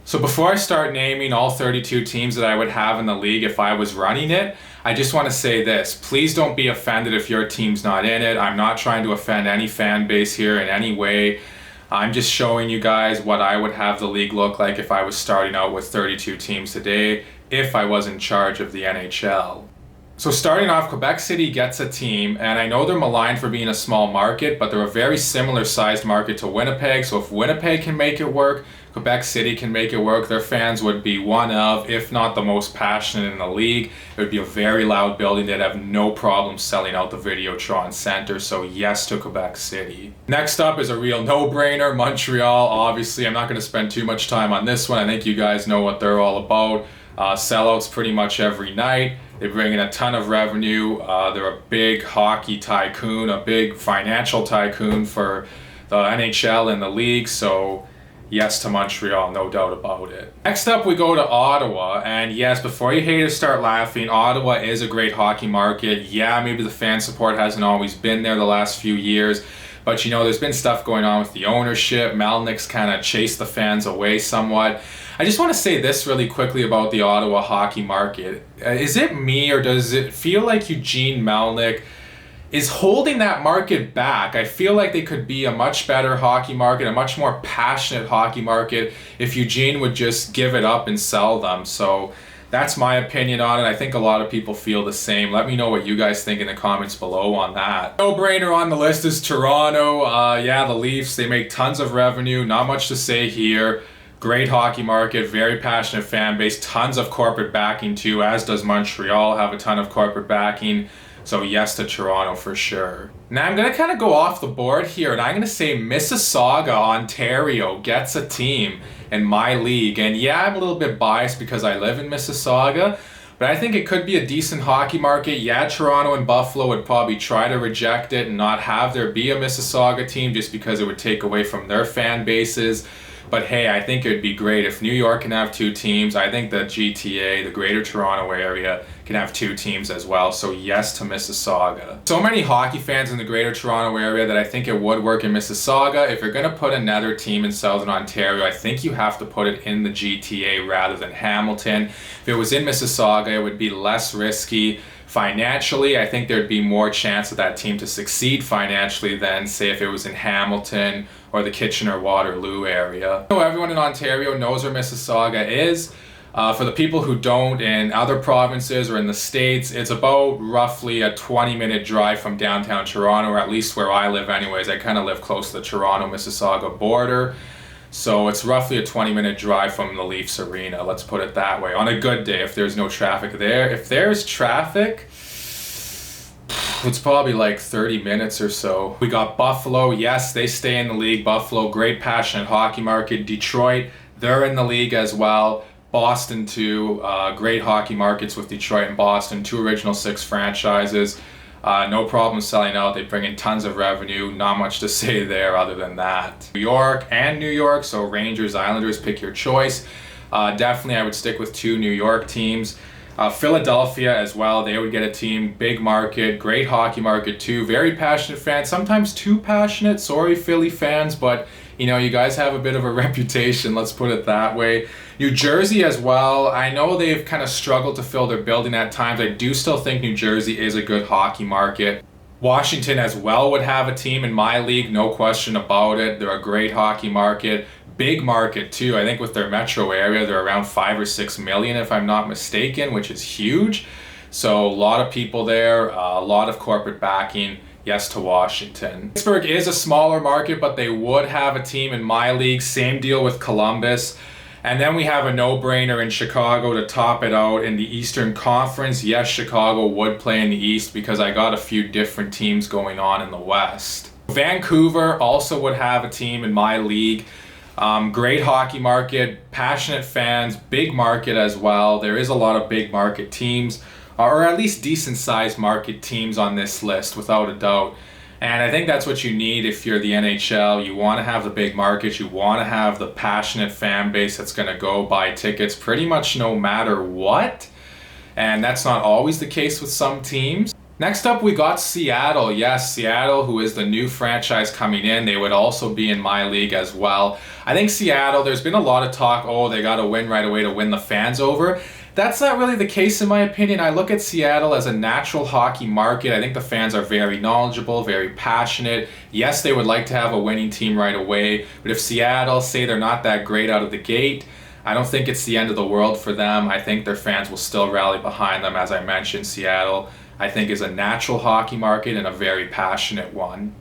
So before I start naming all 32 teams that I would have in the league if I was running it, I just want to say this. Please don't be offended if your team's not in it. I'm not trying to offend any fan base here in any way. I'm just showing you guys what I would have the league look like if I was starting out with 32 teams today, if I was in charge of the NHL. So starting off, Quebec City gets a team, and I know they're maligned for being a small market, but they're a very similar sized market to Winnipeg. So if Winnipeg can make it work, Quebec City can make it work. Their fans would be one of, if not the most passionate in the league. It would be a very loud building. They'd have no problem selling out the Videotron Center. So yes to Quebec City. Next up is a real no-brainer, Montreal. Obviously, I'm not going to spend too much time on this one. I think you guys know what they're all about. Sellouts pretty much every night. They bring in a ton of revenue. They're a big hockey tycoon, a big financial tycoon for the NHL and the league. So yes to Montreal, no doubt about it. Next up, we go to Ottawa. And yes, before you haters start laughing, Ottawa is a great hockey market. Yeah, maybe the fan support hasn't always been there the last few years. But you know, there's been stuff going on with the ownership. Melnick's kind of chased the fans away somewhat. I just want to say this really quickly about the Ottawa hockey market. Is it me, or does it feel like Eugene Melnick is holding that market back? I feel like they could be a much better hockey market, a much more passionate hockey market, if Eugene would just give it up and sell them. So that's my opinion on it. I think a lot of people feel the same. Let me know what you guys think in the comments below on that. No-brainer on the list is Toronto. Yeah, the Leafs, they make tons of revenue. Not much to say here. Great hockey market, very passionate fan base, tons of corporate backing too, as does Montreal, have a ton of corporate backing. So yes to Toronto for sure. Now I'm going to kind of go off the board here, and I'm going to say Mississauga, Ontario gets a team in my league. And yeah, I'm a little bit biased because I live in Mississauga, but I think it could be a decent hockey market. Yeah, Toronto and Buffalo would probably try to reject it and not have there be a Mississauga team just because it would take away from their fan bases. But hey, I think it would be great if New York can have two teams. I think the GTA, the Greater Toronto Area, can have two teams as well. So yes to Mississauga. So many hockey fans in the Greater Toronto Area that I think it would work in Mississauga. If you're going to put another team in Southern Ontario, I think you have to put it in the GTA rather than Hamilton. If it was in Mississauga, it would be less risky. Financially, I think there'd be more chance of that team to succeed financially than, say, if it was in Hamilton or the Kitchener-Waterloo area. I know everyone in Ontario knows where Mississauga is. For the people who don't, in other provinces or in the States, it's about roughly a 20-minute drive from downtown Toronto, or at least where I live anyways. I kind of live close to the Toronto-Mississauga border. So it's roughly a 20-minute drive from the Leafs Arena, let's put it that way. On a good day, if there's no traffic there. If there's traffic, it's probably like 30 minutes or so. We got Buffalo. Yes, they stay in the league. Buffalo, great passionate hockey market. Detroit, they're in the league as well. Boston too, great hockey markets with Detroit and Boston, two original six franchises. No problem selling out. They bring in tons of revenue. Not much to say there other than that. New York, so Rangers, Islanders, pick your choice. Definitely I would stick with two New York teams. Philadelphia as well, they would get a team. Big market, great hockey market too. Very passionate fans, sometimes too passionate. Sorry Philly fans, but you know, you guys have a bit of a reputation, let's put it that way. New Jersey as well. I know they've kind of struggled to fill their building at times. I do still think New Jersey is a good hockey market. Washington as well would have a team in my league, no question about it. They're a great hockey market. Big market too. I think with their metro area, they're around 5 or 6 million if I'm not mistaken, which is huge. So a lot of people there, a lot of corporate backing. Yes to Washington. Pittsburgh is a smaller market, but they would have a team in my league. Same deal with Columbus. And then we have a no-brainer in Chicago to top it out in the Eastern Conference. Yes, Chicago would play in the East because I got a few different teams going on in the West. Vancouver also would have a team in my league. Great hockey market, passionate fans, big market as well. There is a lot of big market teams, or at least decent sized market teams on this list without a doubt. And I think that's what you need if you're the NHL. You want to have the big market, you want to have the passionate fan base that's going to go buy tickets pretty much no matter what. And that's not always the case with some teams. Next up, we got Seattle. Yes, Seattle, who is the new franchise coming in. They would also be in my league as well. I think Seattle, there's been a lot of talk, oh, they got to win right away to win the fans over. That's not really the case in my opinion. I look at Seattle as a natural hockey market. I think the fans are very knowledgeable, very passionate. Yes, they would like to have a winning team right away, but if Seattle say they're not that great out of the gate, I don't think it's the end of the world for them. I think their fans will still rally behind them. As I mentioned, Seattle, I think, is a natural hockey market and a very passionate one.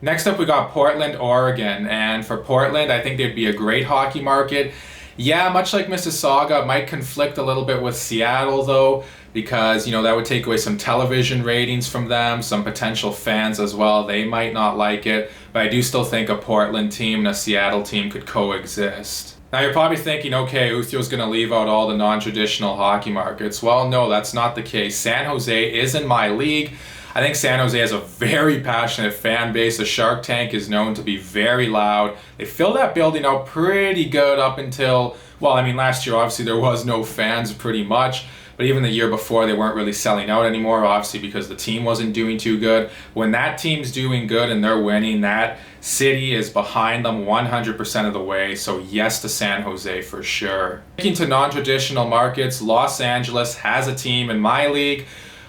Next up, we got Portland, Oregon. And for Portland, I think they'd be a great hockey market. Yeah, much like Mississauga, it might conflict a little bit with Seattle though, because, that would take away some television ratings from them, some potential fans as well. They might not like it, but I do still think a Portland team and a Seattle team could coexist. Now you're probably thinking, okay, Uthio's going to leave out all the non-traditional hockey markets. Well, no, that's not the case. San Jose is in my league. I think San Jose has a very passionate fan base. The Shark Tank is known to be very loud. They fill that building out pretty good up until, last year obviously there was no fans pretty much. But even the year before, they weren't really selling out anymore, obviously because the team wasn't doing too good. When that team's doing good and they're winning, that city is behind them 100% of the way. So yes to San Jose for sure. Looking to non-traditional markets, Los Angeles has a team in my league.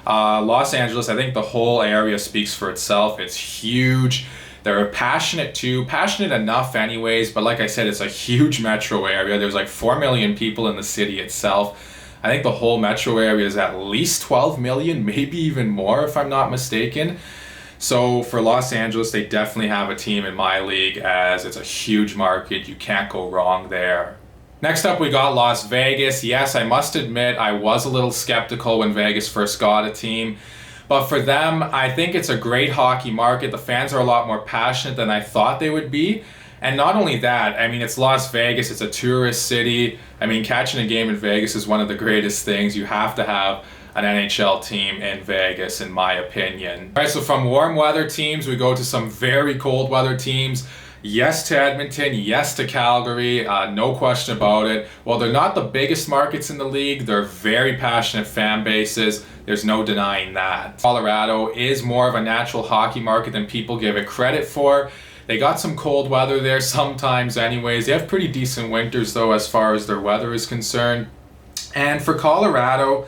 Los Angeles, I think the whole area speaks for itself. It's huge. They're passionate too, passionate enough anyways, but like I said, it's a huge metro area. There's like 4 million people in the city itself. I think the whole metro area is at least 12 million, maybe even more if I'm not mistaken. So for Los Angeles, they definitely have a team in my league as it's a huge market. You can't go wrong there. Next up, we got Las Vegas. Yes, I must admit, I was a little skeptical when Vegas first got a team. But for them, I think it's a great hockey market. The fans are a lot more passionate than I thought they would be. And not only that, it's Las Vegas, it's a tourist city. Catching a game in Vegas is one of the greatest things. You have to have an NHL team in Vegas, in my opinion. All right, so from warm weather teams, we go to some very cold weather teams. Yes to Edmonton, yes to Calgary, no question about it. While they're not the biggest markets in the league, they're very passionate fan bases. There's no denying that. Colorado is more of a natural hockey market than people give it credit for. They got some cold weather there sometimes anyways. They have pretty decent winters though as far as their weather is concerned. And for Colorado,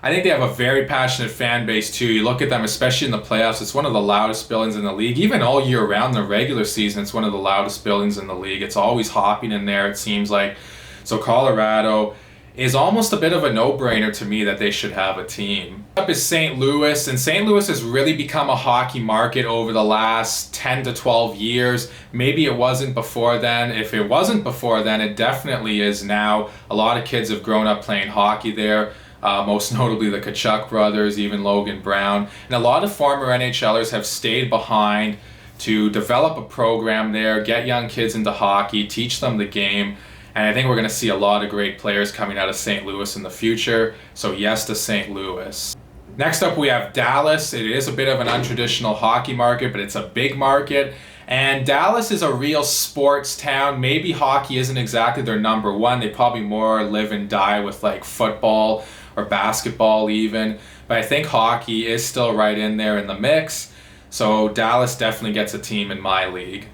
I think they have a very passionate fan base too. You look at them, especially in the playoffs, it's one of the loudest buildings in the league. Even all year round, the regular season, it's one of the loudest buildings in the league. It's always hopping in there, it seems like. So Colorado is almost a bit of a no-brainer to me that they should have a team. Up is St. Louis, and St. Louis has really become a hockey market over the last 10 to 12 years. Maybe it wasn't before then. If it wasn't before then, it definitely is now. A lot of kids have grown up playing hockey there. Most notably the Tkachuk brothers, even Logan Brown. And a lot of former NHLers have stayed behind to develop a program there, get young kids into hockey, teach them the game. And I think we're going to see a lot of great players coming out of St. Louis in the future. So yes to St. Louis. Next up, we have Dallas. It is a bit of an untraditional hockey market, but it's a big market. And Dallas is a real sports town. Maybe hockey isn't exactly their number one. They probably more live and die with like football or basketball even. But I think hockey is still right in there in the mix. So Dallas definitely gets a team in my league.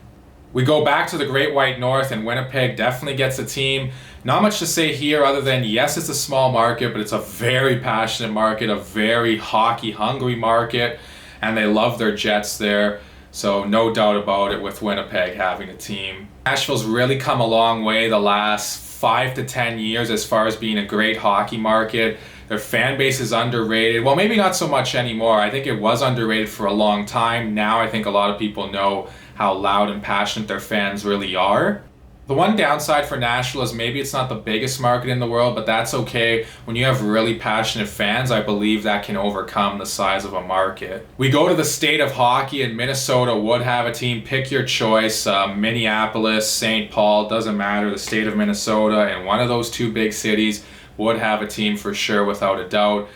We go back to the Great White North, and Winnipeg definitely gets a team. Not much to say here other than, yes, it's a small market, but it's a very passionate market, a very hockey-hungry market, and they love their Jets there. So no doubt about it with Winnipeg having a team. Nashville's really come a long way the last 5 to 10 years as far as being a great hockey market. Their fan base is underrated. Well, maybe not so much anymore. I think it was underrated for a long time. Now I think a lot of people know how loud and passionate their fans really are. The one downside for Nashville is maybe it's not the biggest market in the world, but that's okay. When you have really passionate fans, I believe that can overcome the size of a market. We go to the state of hockey, and Minnesota would have a team. Pick your choice. Minneapolis, St. Paul, doesn't matter. The state of Minnesota and one of those two big cities would have a team for sure, without a doubt.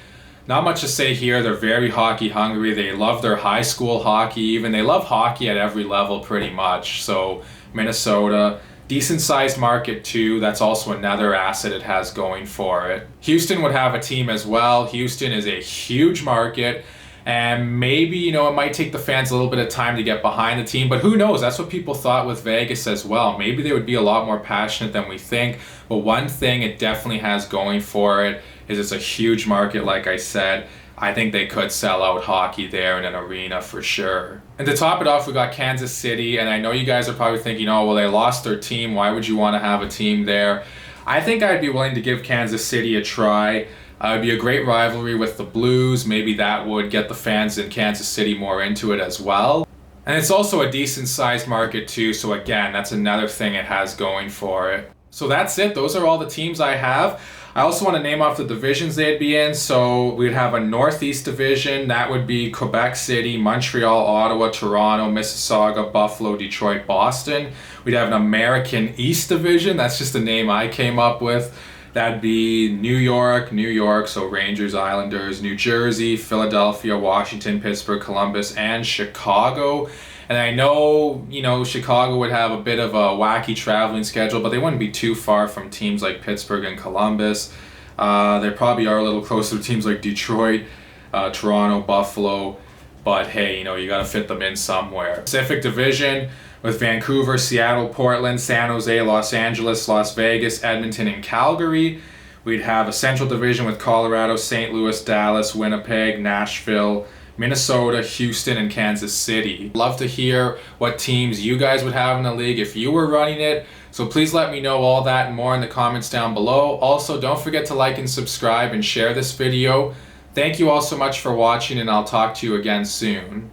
Not much to say here. They're very hockey hungry. They love their high school hockey even. They love hockey at every level pretty much. So Minnesota, decent sized market too. That's also another asset it has going for it. Houston would have a team as well. Houston is a huge market. And maybe, you know, it might take the fans a little bit of time to get behind the team, but who knows? That's what people thought with Vegas as well. Maybe they would be a lot more passionate than we think. But one thing it definitely has going for it is it's a huge market, like I said. I think they could sell out hockey there in an arena for sure. And to top it off, we got Kansas City. And I know you guys are probably thinking, oh, well, they lost their team. Why would you want to have a team there? I think I'd be willing to give Kansas City a try. It would be a great rivalry with the Blues. Maybe that would get the fans in Kansas City more into it as well. And it's also a decent sized market too. So again, that's another thing it has going for it. So that's it. Those are all the teams I have. I also want to name off the divisions they'd be in. So we'd have a Northeast division. That would be Quebec City, Montreal, Ottawa, Toronto, Mississauga, Buffalo, Detroit, Boston. We'd have an American East division. That's just a name I came up with. That'd be New York, so Rangers, Islanders, New Jersey, Philadelphia, Washington, Pittsburgh, Columbus, and Chicago. And I know, you know, Chicago would have a bit of a wacky traveling schedule, but they wouldn't be too far from teams like Pittsburgh and Columbus. They probably are a little closer to teams like Detroit, Toronto, Buffalo. But hey, you know, you got to fit them in somewhere. Pacific Division with Vancouver, Seattle, Portland, San Jose, Los Angeles, Las Vegas, Edmonton, and Calgary. We'd have a Central Division with Colorado, St. Louis, Dallas, Winnipeg, Nashville, Minnesota, Houston, and Kansas City. Love to hear what teams you guys would have in the league if you were running it. So please let me know all that and more in the comments down below. Also, don't forget to like and subscribe and share this video. Thank you all so much for watching, and I'll talk to you again soon.